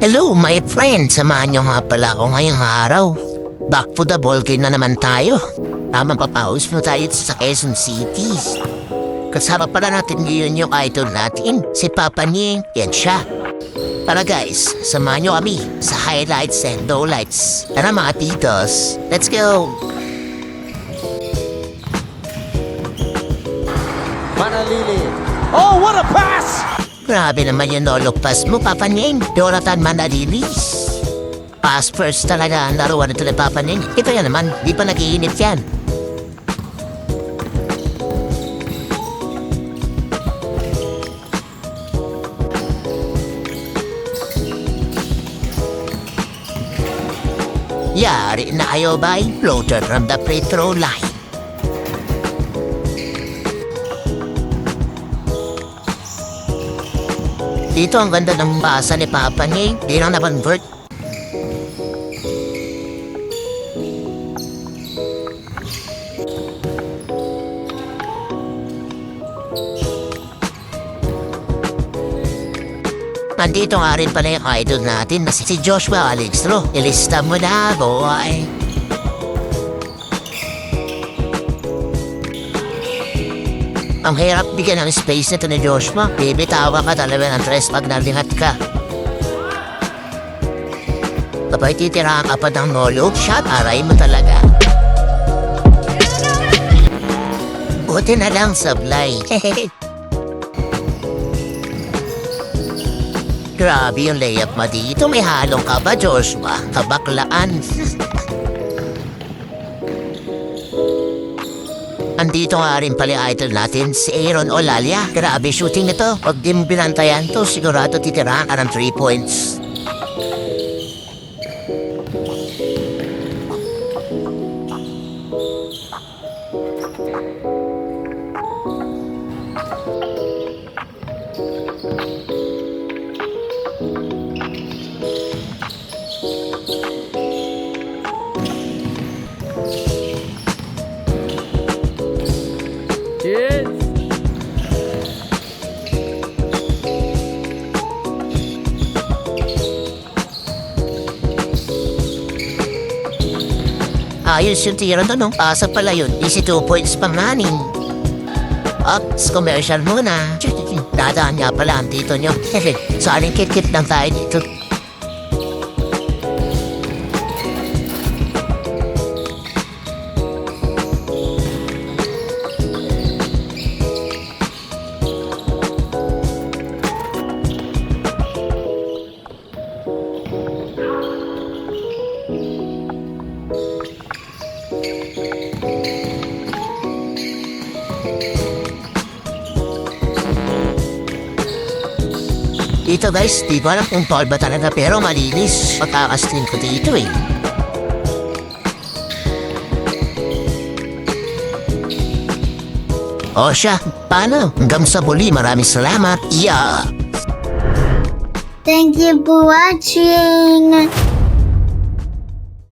Hello, my friend. Samahan niyo nga pala ako ngayong araw. Back to the ball game na naman tayo. Papaus mo tayo sa Quezon City. Kasama pala natin ngayon yung idol natin, si Papa Ning. Yan siya. Tara guys, samahan niyo kami sa highlights and lowlights. Tara mga titos, let's go! Manalili. Oh, what a pass! Grabe naman yung no-look pass mo, Papa Ning. Jonathan Manalili. Pass first talaga ang laruan ito ni Papa Ning. Ito yan naman, di pa nag-iinit yan. Yari na kayo ba? Floater from the free throw line. Dito ang ganda ng basa ni Papa Ning. Di lang na-convert. Nandito nga rin pala yung idol natin na si Joshua Alexandro. Ilista mo na, boy. Ang hirap bigyan ng space nito ni Joshua. Bibitawa ka talaga ng tres pag nalingat ka. Kapag titirahan ka pa ng no-look shot, aray mo talaga. Buti na lang sablay. Grabe yung layup mo dito. May halong ka ba, Joshua? Kabaklaan. Andito nga rin pala idol natin, si Aaron Olalia. Grabe shooting nito. Pag di mo binantayan to, sigurado titirahan ka ng 3 points. Kids. Ayos yung tira doon, no? Asa pala yun. Easy 2 points pang naning. Ups, commercial muna. Dadaan nga pala ang tito nyo. Sorry, kit-kit lang tayo dito. Dito guys, di ko alam kung tall ba talaga pero malinis. Pagkakastin ko dito eh. O siya, paano? Hanggang sa muli, maraming salamat. Yeah! Thank you for watching.